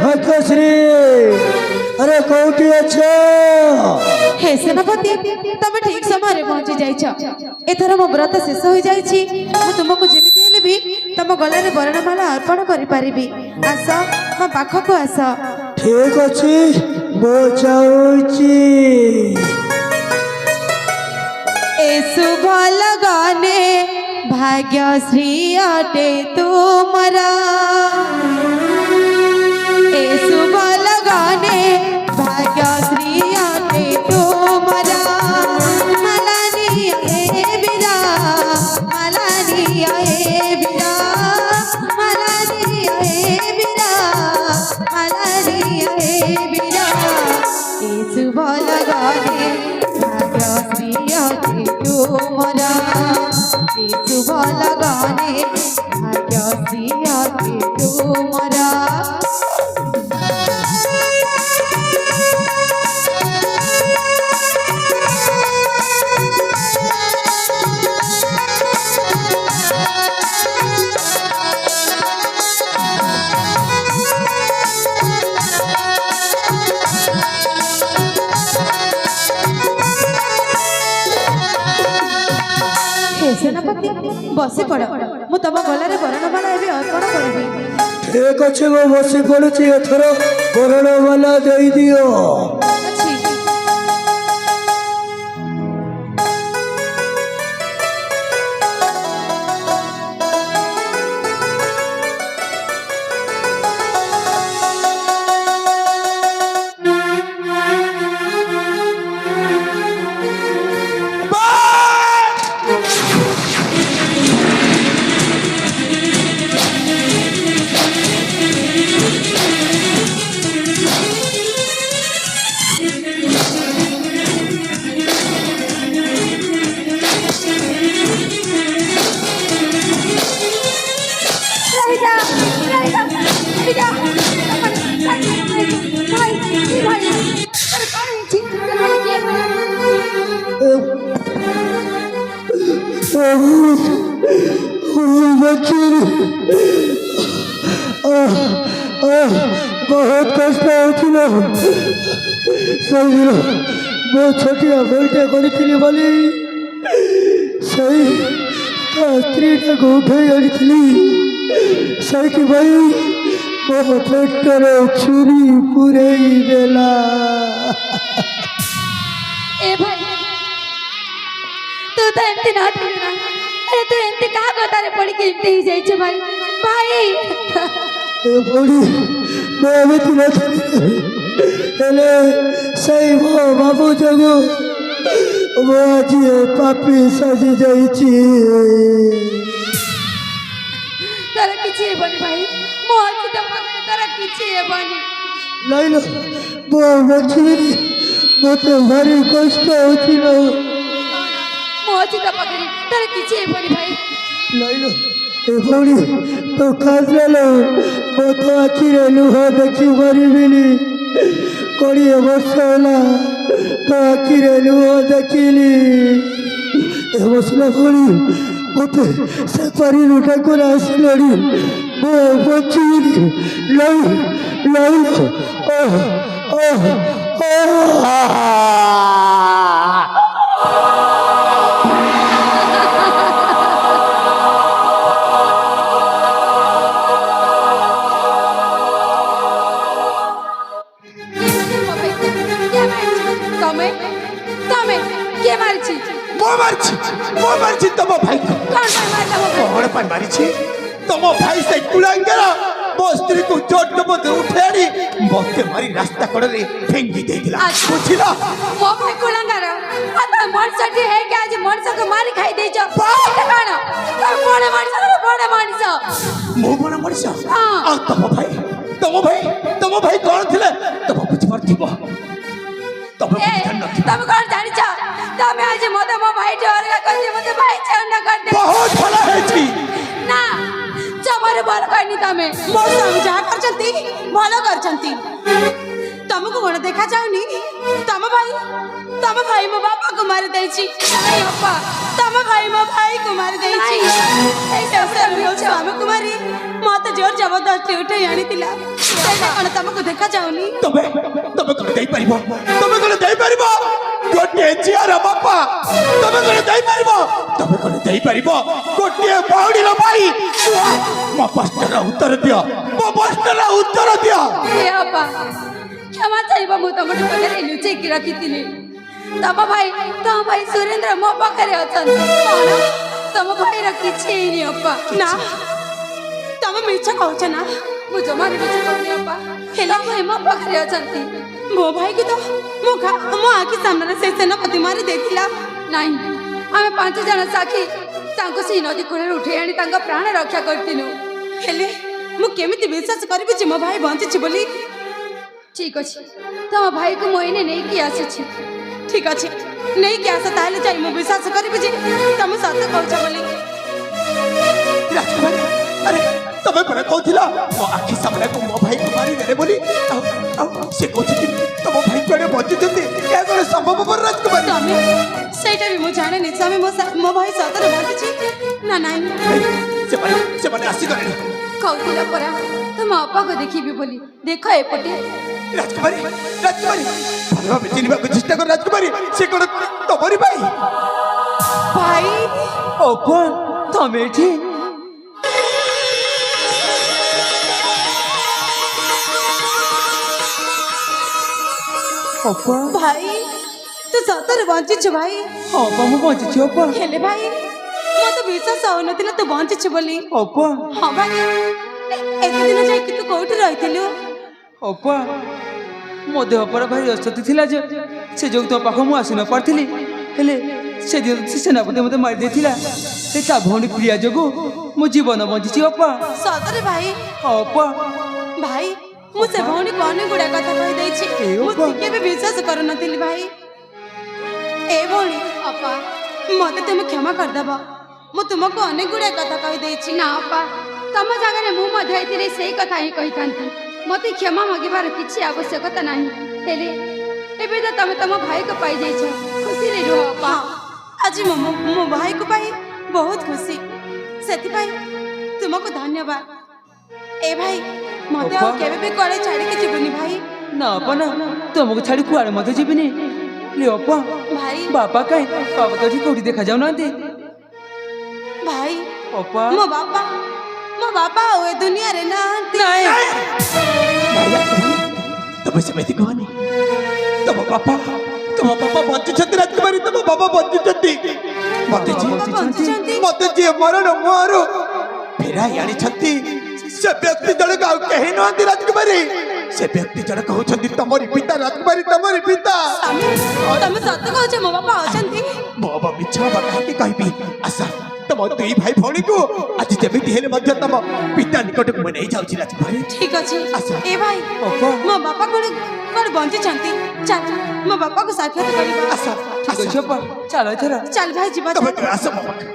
भाग्यश्री अरे कौटी अच्छा हे सेनापति तमे ठीक समय पहुंची जाइछ एथर मो व्रत शेष हो जाइछि मु तुमको जेमिति हेले भी तम गला रे वर्णमाला अर्पण करि परिबी आस मो पाखको आस ठीक अछि मो जाउछि ए शुभ लगने भाग्यश्री अटे तुमरा ए शुभ लगने भाग्यश्री अटे तुमरा मलानी ए बिरा मलानी ए बिरा मलानी ए बिरा मलानी ए बिरा ए शुभ लगने भाग्यश्री अटे तुमरा ए शुभ लगने भाग्यश्री अटे तुमरा सेनापति बसी पड़ मु तम गलारे वर्णमाला एबे अर्पण करबी ठीक अच्छे वो बसी पड़ुची एथर वर्णमाला दे दियो बहुत कष्ट होथिलो सही बहुत छोटिया बेटे करी बोली सही स्त्री को उठाई आनी सही कि भाई मो पेटर छुरी पूरे देला ए भाई तू तो एमती ना थी ना अरे तू एमती कहा गोतारे पड़ी के एमती ही जाइछ भाई भाई बड़ी मैं एमती ना थी हेले सही मो बाबू जगो वो आज पापी सजी जाइछि तारा किछि हेबनी भाई मो आज तक तारा किछि हेबनी लाइलो वो बचरी मते भारी कष्ट होथिलो मो आज तक तारा किछि हेबनी भाई लाइलो ए बड़ी तो खासलो वो तो आखिरे लुह देखि परिबिनी कोड़िए वर्ष होला तो आखिरे लुह देखिली ए बसला बड़ी मते से परी लुटा को आसिलड़ी वो बचरी लाइलो मारछि तम भाई कौन पर मारछि तम भाई से कुलांगरा मो स्त्री को जोट मत उठेड़ी मते मारी रास्ता कड़े फेंगी दे दिला बुझिला मो भाई कुलांगरा आता मणसटी हे के आज मणस को मारी खाई दे छ काण तो बड़े मणस बड़े मणस मो बड़ा मणस आ तम भाई कौन थिले तम बुझ परथिबो तम तम कौन जानि छ तमे आज मते मो भाई डर का कर मते भाई चंड कर दे बहुत भला है छी ना जबर बर कहनी तमे मो समझा करचंती भलो करचंती तमको कोन देखा जाउनी तम भाई मो बापा को मार देई छी नहीं अप्पा तम भाई मो भाई को मार देई छी ए सब हम कुमारी ମତେ ଜୋର ଜବରଦସ୍ତି ଉଠେଇ ଆଣିଥିଲା ସେଇଟା କଣ ତମକୁ ଦେଖା ଯାଉନି? ତମେ ତମେ କଣ ଦେଇପାରିବ? ତମେ କଣ ଦେଇପାରିବ? ଗୋଟିଏ ଝିଅର ବାପା ତମେ କଣ ଦେଇପାରିବ? ତମେ କଣ ଦେଇପାରିବ? ଗୋଟିଏ ଭଉଣୀର ଭାଇ? ମୋ ପ୍ରଶ୍ନର ଉତ୍ତର ଦିଅ, ମୋ ପ୍ରଶ୍ନର ଉତ୍ତର ଦିଅ। ହେ ଅପା କ୍ଷମା ଚାହିଁବ, ମୁଁ ତମଠୁ ପାଖରେ ଲୁଚେଇକି ରଖିଥିଲି। ତମ ଭାଇ ସୁରେନ୍ଦ୍ର ମୋ ପାଖରେ ଅଛନ୍ତି। କଣ ତମ ଭାଇର କିଛି ହେଇନି ଅପା? ନା ତମେ ମିଛ କହୁଛ ନା? ମୁଁ ଜମାରୁ ମିଛ କହୁନି ଅପା। ତମ ଭାଇ ମୋ ପାଖରେ ଅଛନ୍ତି। ମୋ ଭାଇକୁ ତ ମୋ ଆଖି ସାମ୍ନାରେ ସେ ସେନାପତି ମାରି ଦେଇଥିଲା। ନାଇଁ, ଆମେ 5 ଜଣ ସାକ୍ଷୀ ତାଙ୍କୁ ସେଇ ନଦୀ କୂଳରେ ଉଠେଇ ଆଣି ତାଙ୍କ ପ୍ରାଣ ରକ୍ଷା କରିଥିଲୁ। ହେଲେ ମୁଁ କେମିତି ବିଶ୍ୱାସ କରିବି ଯେ ମୋ ଭାଇ ବଞ୍ଚିଛି ବୋଲି? ଠିକ ଅଛି, ତମ ଭାଇକୁ ମୁଁ ଏଇନେ ନେଇକି ଆସୁଛି। ଠିକ ଅଛି, ନେଇକି ଆସ, ତାହେଲେ ଯାଇ ମୁଁ ବିଶ୍ୱାସ କରିବି ଯେ ତମେ ସତ କହୁଛ ବୋଲି। ରାଜକୁମାରୀ, ଆରେ ତମେ ପରା କହୁଥିଲ ମୋ ଆଖି ସାମ୍ନାକୁ ମୋ ଭାଇକୁ ମାରିଦେଲେ ବୋଲି। ଆଉ ସେ କହୁଛନ୍ତି ତମ ଭାଇ କୁଆଡେ ବଞ୍ଚୁଛନ୍ତି? ଏହା କଣ ସମ୍ଭବ ପର ରାଜକୁମାରୀ? ତମେ ସେଇଟା ବି ମୁଁ ଜାଣିନି ସ୍ୱାମୀ, ମୋ ଭାଇ ସତରେ ବଞ୍ଚିଛି ନା ନାଇଁ। ସେମାନେ ଆସିଗଲେଣି। କହୁଥିଲ ପରା ତମ ଅପାକୁ ଦେଖିବି ବୋଲି। ଦେଖ ଏପଟେ। ରାଜକୁମାରୀ, ରାଜକୁମାରୀ, ଭଲ ଭାବେ ଚିହ୍ନିବାକୁ ଚେଷ୍ଟା କର ରାଜକୁମାରୀ। ସେ କଣ ତମରି ଭାଇ? ଭାଇ ଅପା ତମେ ଏଠି? ଅପା ଭାଇ ତୁ ସତରେ ବଞ୍ଚିଛୁ ଭାଇ? ଅପା ମୁଁ ବଞ୍ଚିଛି ଅପା। ହେଲେ ଭାଇ ମତେ ବିଶ୍ୱାସ ହଉନଥିଲା ତୁ ବଞ୍ଚିଛୁ ବୋଲି। ଅପା ହଁ ଭାଇ, ଏତେ ଦିନ ଯାଇକି ତୁ କୋଉଠି ରହିଥିଲୁ? ଅପା ମୋ ଦେହ ପରା ଭାରି ଅସ୍ୱସ୍ଥ ଥିଲା ଯେ ସେ ଯୋଗୁଁ ତୋ ପାଖ ମୁଁ ଆସି ନ ପାରିଥିଲି। ହେଲେ ସେଦିନ ସେ ସେନାପତି ମୋତେ ମାରି ଦେଇଥିଲା। ସେ ତା ଭଉଣୀ ପ୍ରିୟା ଯୋଗୁଁ ମୋ ଜୀବନ ବଞ୍ଚିଛି ଅପା। ସତରେ ଭାଇ? ଅପା ଭାଇ ମୁଁ ସେ ଭଉଣୀକୁ ଅନେକ ଗୁଡା କଥା କହିଦେଇଛି। ମୁଁ ଟିକେ ବି ବିଶ୍ୱାସ କରୁନଥିଲି ଭାଇ। ଏ ଭଉଣୀ ଅପା ମତେ ତୁମେ କ୍ଷମା କରିଦେବ, ମୁଁ ତୁମକୁ ଅନେକ ଗୁଡା କଥା କହିଦେଇଛି। ନା ଅପା, ତମ ଜାଗାରେ ମୁଁ ମଧ୍ୟ ଏଥିରେ ସେଇ କଥା ହିଁ କହିଥାନ୍ତି। ମୋତେ କ୍ଷମା ମାଗିବାର କିଛି ଆବଶ୍ୟକତା ନାହିଁ। ହେଲେ ଏବେ ତ ତମେ ତମ ଭାଇକୁ ପାଇଯାଇଛ, ଖୁସିରେ ରୁହ ଅପା। ଆଜି ମୋ ଭାଇକୁ ପାଇ ବହୁତ ଖୁସି, ସେଥିପାଇଁ ତୁମକୁ ଧନ୍ୟବାଦ। ଏ ଭାଇ ମତେ ଆଉ କେବେ ବି କୁଆଡେ ଛାଡିକି ଯିବୁନି ଭାଇ। ନା ଅପା ନା, ତମକୁ ଛାଡି କୁଆଡେ ମଧ୍ୟ ଯିବିନି। ଲେ ଅପା ଭାଇ ବାପା କାହିଁ? ବାପା ତ ଏଠି କୋଉଠି ଦେଖାଯାଉନାହାନ୍ତି। ଭାଇ ଅପା ମୋ ବାପା ଆଉ ଏ ଦୁନିଆରେ ନାହାନ୍ତି। ନାଇଁ ରାଜକୁମାରୀ, ତମେ ସେମିତି କହନି। ତମ ବାପା ବଞ୍ଚିଛନ୍ତି ରାଜକୁମାରୀ, ତମ ବାପା ବଞ୍ଚିଛନ୍ତି। ବଞ୍ଚିଛନ୍ତି? ମତେ ଯିଏ ମରଣ ମୁହଁରୁ ଫେରାଇ ଆଣିଛନ୍ତି ସେ ବ୍ୟକ୍ତି ଜଣକ ଆଉ କେହି ନୁହନ୍ତି ରାଜକୁମାରୀ। ସେ ବ୍ୟକ୍ତି ଜଣକ ହଉଛନ୍ତି ତମରି ପିତା ରାଜକୁମାରୀ, ତମରି ପିତା। ତମେ ସତ କହୁଛ ମୋ ବାପା ଅଛନ୍ତି? ମୋ ବାବା ମିଛ ବାବା କାହିଁକି କହିବି? ଆସ, ତମ 2 ଭାଇ ଭଉଣୀକୁ ଆଜି ଯେମିତି ହେଲେ ମଧ୍ୟ ତମ ପିତା ନିକଟକୁ ମୁଁ ନେଇ ଯାଉଛି ରାଜକୁମାରୀ। ଠିକ ଅଛି। ଆସ। ଏ ଭାଇ ଅପା ମୋ ବାପା କଣ ବଞ୍ଚିଛନ୍ତି? ଚାଲ ମୋ ବାପାକୁ ସାକ୍ଷାତ କରିବା। ଆସ, ଠିକ ଅଛି ଅପା, ଚାଲ ଏଥର। ଚାଲ ଭାଇ ଯିବା। ତମେ ଚାଲ। ଆସ ମୋ ପାଖରେ।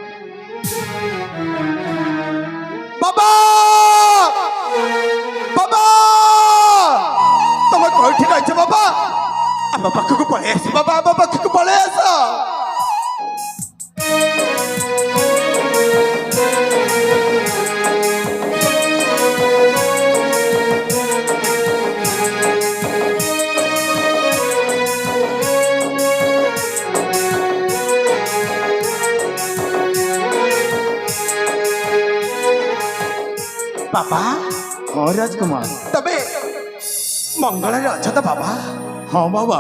ବାବା, ବାବା, ତମେ କୋଉଠି ରହିଛ ବାବା? ଆମ ପାଖକୁ ପଳେଇ ଆସ ବାବା, ଆମ ପାଖକୁ ପଳେଇ ଆସ। ବାବା, ହଁ ରାଜକୁମାର। ତମେ ମଙ୍ଗଳରେ ଅଛ ତ ବାବା? ହଁ ବାବା,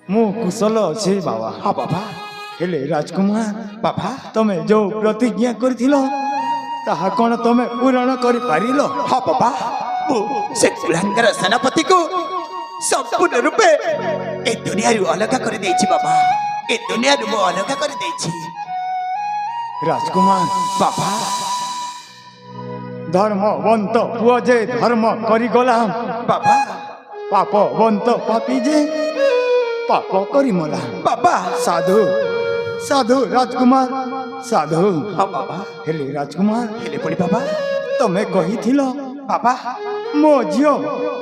ମୁଁ କୁଶଲ ଅଛି ବାବା। ହଁ ବାବା। ହେଲେ ରାଜକୁମାର, ବାବା, ତମେ ଯୋଉ ପ୍ରତିଜ୍ଞା କରିଥିଲ ତାହା କ'ଣ ତମେ ପୂରଣ କରିପାରିଲ? ହଁ ବାବା, ମୁଁ ସେ କୁଳାଙ୍ଗର ସେନାପତିକୁ ସମ୍ପୂର୍ଣ୍ଣ ରୂପେ ଏ ଦୁନିଆରୁ ଅଲଗା କରିଦେଇଛି ବାବା। ଏ ଦୁନିଆରୁ ମୁଁ ଅଲଗା କରିଦେଇଛି ରାଜକୁମାର, ବାବା। ଧର୍ମବନ୍ତ ପୁଅ ଯେ ଧର୍ମ କରିଗଲା, ବାବା, ପାପବନ୍ତ ପାପୀ ଯେ ପାପ କରିମଲା। ବାବା, ସାଧୁ ସାଧୁ ରାଜକୁମାର, ସାଧୁ। ହଁ ବାବା। ହେଲେ ରାଜକୁମାର, ହେଲେ ପୁଣି ବାବା, ତମେ କହିଥିଲ ବାବା, ମୋ ଝିଅ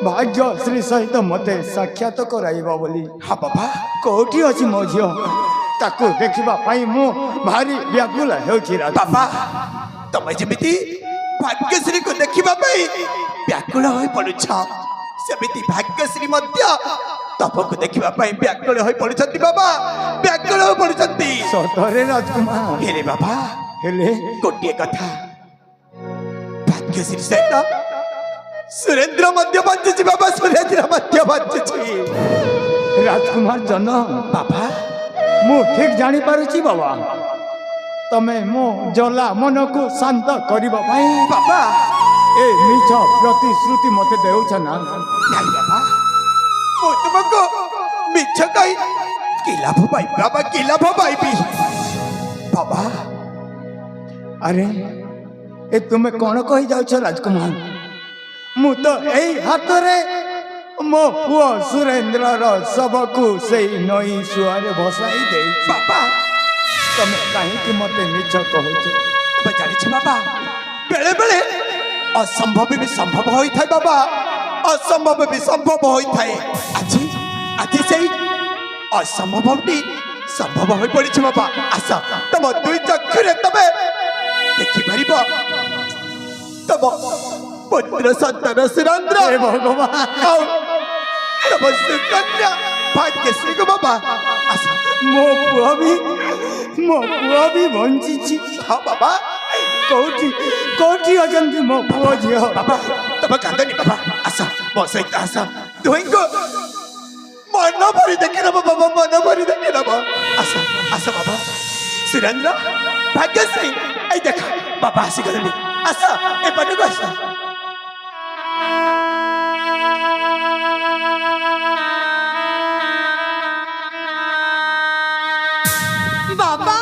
ଭାଗ୍ୟଶ୍ରୀ ସହିତ ମତେ ସାକ୍ଷାତ କରାଇବ ବୋଲି। ହଁ ବାବା। କୋଉଠି ଅଛି ମୋ ଝିଅ? ତାକୁ ଦେଖିବା ପାଇଁ ମୁଁ ଭାରି ବ୍ୟାକୁଳ ହେଉଛି ରାଜା। ବାବା, ତମେ ଯେମିତି ଭାଗ୍ୟଶ୍ରୀ को ଦେଖିବା ପାଇଁ ବ୍ୟାକୁଳ ହୋଇ ପଡୁଛ ସେମିତି ଭାଗ୍ୟଶ୍ରୀ ମଧ୍ୟ ତମକୁ ଦେଖିବା ପାଇଁ ବ୍ୟାକୁଳ ହୋଇ ପଡୁଛନ୍ତି ବାବା ବ୍ୟାକୁଳ ହୋଇ ପଡୁଛନ୍ତି ସତରେ ରାଜକୁମାର ହେଲେ ବାବା ହେଲେ ଗୋଟିଏ କଥା ଭାଗ୍ୟଶ୍ରୀ ସହିତ ସୁରେନ୍ଦ୍ର ମଧ୍ୟ ବଞ୍ଚିଛି ବାବା ସୁରେନ୍ଦ୍ର ମଧ୍ୟ ବଞ୍ଚିଛି ରାଜକୁମାର ଜନ ବାବା ମୁଁ ଠିକ ଜାଣିପାରୁଛି ବାବା ତମେ ମୋ ଜଲା ମନକୁ ଶାନ୍ତ କରିବା ପାଇଁ ବାବା ଏ ମିଛ ପ୍ରତିଶ୍ରୁତି ମତେ ଦେଉଛ ନା ନାଇଁ ବାବା ମୁଁ ତୁମକୁ ମିଛ କହି କି ଲାଭ ପାଇବି ବାବା କି ଲାଭ ପାଇବି ବାବା ଆରେ ଏ ତୁମେ କ'ଣ କହି ଯାଉଛ ରାଜକୁମାର ମୁଁ ତ ଏଇ ହାତରେ ମୋ ପୁଅ ସୁରେନ୍ଦ୍ରର ଶବକୁ ସେଇ ନଈ ସୁଆରେ ଭସାଇ ଦେଇଛି ବାବା ତମେ କାହିଁକି ମତେ ମିଛ କହୁଛ ତୁମେ ଜାଣିଛ ବାବା ବେଳେ ବେଳେ ଅସମ୍ଭବ ବି ସମ୍ଭବ ହୋଇଥାଏ ବାବା ଅସମ୍ଭବ ବି ସମ୍ଭବ ହୋଇଥାଏ ଆଜି ଆଜି ସେଇ ଅସମ୍ଭବଟି ସମ୍ଭବ ହୋଇ ପଡିଛି ବାବା ଆସ ତମ ଦୁଇ ଚକ୍ଷୁରେ ତମେ ଦେଖିପାରିବ ତମ ପୁତ୍ର ସନ୍ତାନ ସୁରେନ୍ଦ୍ର ହେ ଭଗବାନ ଆଉ ତମ ସୁକନ୍ୟା ଭାଗ୍ୟଶ୍ରୀକୁ ବାବା ଆସ ମୋ ପୁଅ ବି ବଞ୍ଚିଛି ହଁ ବାବା କୋଉଠି କୋଉଠି ଅଛନ୍ତି ମୋ ପୁଅ ଝିଅ ବାବା ତମେ କାନ୍ଦନି ବାବା ଆସ ମୋ ସହିତ ଆସ ଦୁହିଁଙ୍କୁ ମନ ଭରି ଦେଖିନବ ବାବା ମନ ଭରି ଦେଖିନବ ଆସ ଆସ ବାବା ସୁରେନ୍ଦ୍ର ଭାଗ୍ୟଶ୍ରୀ ଏଇ ଦେଖ ବାବା ଆସିଗଲେଣି ଆସ ଏପଟକୁ ଆସ ବାବା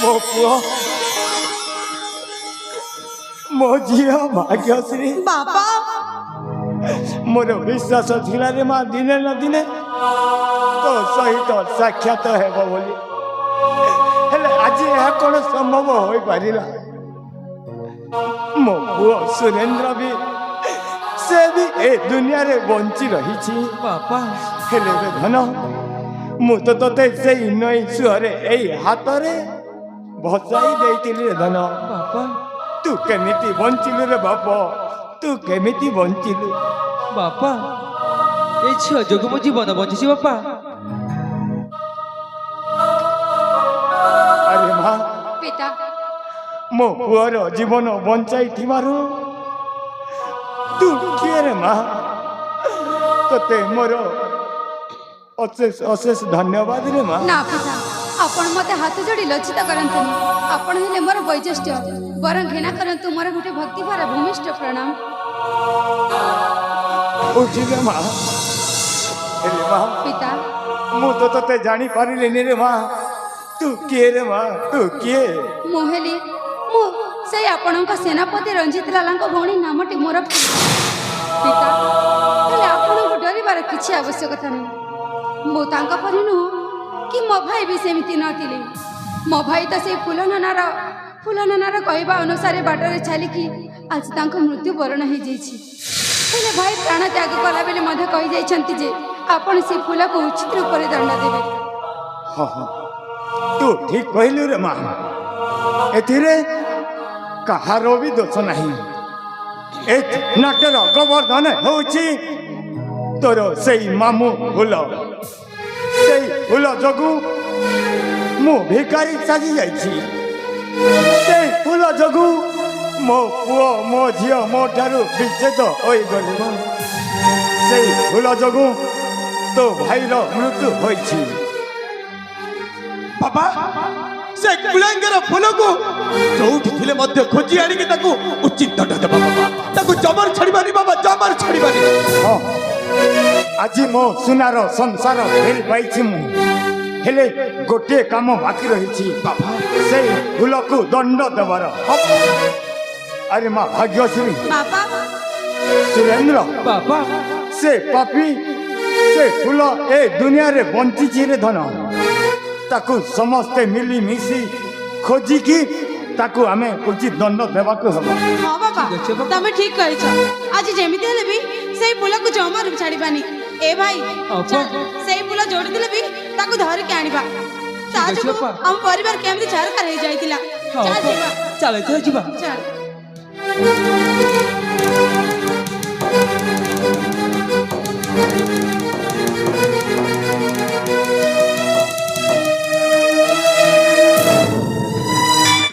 ମୋ ପୁଅ ମୋ ଝିଅ ଭାଗ୍ୟଶ୍ରୀ ବାବା ମୋର ବିଶ୍ୱାସ ଥିଲା ରେ ମା ଦିନେ ନା ଦିନେ ତୋ ସହିତ ସାକ୍ଷାତ ହେବ ବୋଲି ହେଲେ ଆଜି ଏହା କ'ଣ ସମ୍ଭବ ହୋଇପାରିଲା ମୋ ପୁଅ ସୁରେନ୍ଦ୍ର ବି ସେ ବି ଏ ଦୁନିଆରେ ବଞ୍ଚି ରହିଛି ବାପା ହେଲେ ରେ ଧନ ମୁଁ ତ ତତେ ସେଇ ନଈ ସୁଅରେ ଏଇ ହାତରେ ଭସାଇ ଦେଇଥିଲି ରେ ଧନ ବାପା ତୁ କେମିତି ବଞ୍ଚିଲୁ ରେ ବାପ ତୁ କେମିତି ବଞ୍ଚିଲୁ ବାପା এই ঝିଅ ଯୋଗୁଁ ମୋ ଜୀବନ ବଞ୍ଚିଛି ବାପା ଆରେ ମା ପିତା ମୋ ପୁଅର ଜୀବନ ବଞ୍ଚାଇଥିବାରୁ ତୁ କିଏ ରେ ମା ତତେ ମୋର ଅଶେଷ ଅଶେଷ ଧନ୍ୟବାଦ ରେ ମା ନା ପିତା ଆପଣ ମତେ ହାତ ଯୋଡ଼ି ଲଜ୍ଜିତ କରନ୍ତୁନି ଆପଣ ହେଲେ ମୋର ବୈଜ୍ୟେଷ୍ଠ ବରଂ ଘୃଣା କରନ୍ତୁ ମୋର ଗୋଟେ ଭକ୍ତିଭରା ଭୂମିଷ୍ଠ ପ୍ରଣାମ ବୁଝିଲେ ମା ହେଲେ ମା ପିତା ମୁଁ ତ ତତେ ଜାଣିପାରିଲିନି ରେ ମା ତୁ କିଏ ରେ ମା ତୁ କିଏ ମୁଁ ହେଲି ମୁଁ ସେଇ ଆପଣଙ୍କ ସେନାପତି ରଞ୍ଜିତ ଲାଲାଙ୍କ ଭଉଣୀ ନାମଟି ମୋର ପିତା ହେଲେ ଆପଣଙ୍କୁ ଡରିବାର କିଛି ଆବଶ୍ୟକତା ନାହିଁ ମୁଁ ତାଙ୍କ ପରି ନୁହଁ କି ମୋ ଭାଇ ବି ସେମିତି ନଥିଲେ ମୋ ଭାଇ ତ ସେଇ ଫୁଲନନାର କହିବା ଅନୁସାରେ ବାଟରେ ଚାଲିକି ଆଜି ତାଙ୍କ ମୃତ୍ୟୁବରଣ ହେଇଯାଇଛି ହେଲେ ଭାଇ ପ୍ରାଣ ତ୍ୟାଗ କଲାବେଳେ ମଧ୍ୟ କହିଯାଇଛନ୍ତି ଯେ ଆପଣ ସେ ଫୁଲକୁ ଉଚିତ ରୂପରେ ଦଣ୍ଡ ଦେବେ ହଁ ହଁ ତୁ ଠିକ କହିଲୁ ରେ ମା ଏଥିରେ କାହାର ବି ଦୋଷ ନାହିଁ ଏ ନାଟର ଗୋବର୍ଦ୍ଧନ ହେଉଛି ତୋର ସେଇ ମାମୁଁ ଫୁଲ ସେଇ ଫୁଲ ଯୋଗୁଁ ମୁଁ ଭିକାରୀ ସାଜି ଯାଇଛି ସେଇ ଫୁଲ ଯୋଗୁଁ ମୋ ପୁଅ ମୋ ଝିଅ ମୋ ଠାରୁ ବିଚ୍ଛେଦ ହୋଇଗଲେ ସେଇ ଫୁଲ ଯୋଗୁଁ ତୋ ଭାଇର ମୃତ୍ୟୁ ହୋଇଛି ବାବା ସେ କୁଳାଙ୍ଗର ଫୁଲକୁ ଯୋଉଠି ଥିଲେ ମଧ୍ୟ ଖୋଜି ଆଣିକି ତାକୁ ଉଚିତ ଦଣ୍ଡ ଦେବା ବାବା ତାକୁ ଜମର ଛାଡ଼ିବାନି ବାବା ଜମର ଛାଡ଼ିବାନି ହଁ ଆଜି ମୋ ସୁନାର ସଂସାର ଫେରି ପାଇଛି ମୁଁ ହେଲେ ଗୋଟିଏ କାମ ବାକି ରହିଛି ବାବା ସେଇ ଫୁଲକୁ ଦଣ୍ଡ ଦେବାର ଆରେ ମା ଭାଗ୍ୟଶ୍ରୀ ବାବା ସୁରେନ୍ଦ୍ର ବାପା ସେ ପାପି ସେ ଫୁଲ ଏ ଦୁନିଆରେ ବଞ୍ଚିଛି ରେ ଧନ ତାକୁ ସମସ୍ତେ ମିଳିମିଶି ଖୋଜିକି ତାକୁ ଆମେ ଉଚିତ ଦଣ୍ଡ ଦେବାକୁ ହେବ। ହଁ ବାବା ଠିକ୍ ଅଛି ବାବା। ତମେ ଠିକ କହିଛ। ଆଜି ଯେମିତି ହେଲେ ବି ସେଇ ଫୁଲକୁ ଜମାରୁ ଛାଡ଼ିବାନି। ଏ ଭାଇ ଅପା। ଚାଲ, ସେଇ ଫୁଲ ଯୋଡ଼ିଥିଲେ ବି ତାକୁ ଧରିକି ଆଣିବା। ତା ଠିକ୍ ଅଛି ଯୋଗୁଁ ଅପା। ଆମ ପରିବାର କେମିତି ଛାରଖାର ହେଇଯାଇଥିଲା। ହଁ ଚାଲ ଅପା, ଯିବା ଚାଲ ଏଥର ଯିବା। ଚାଲ।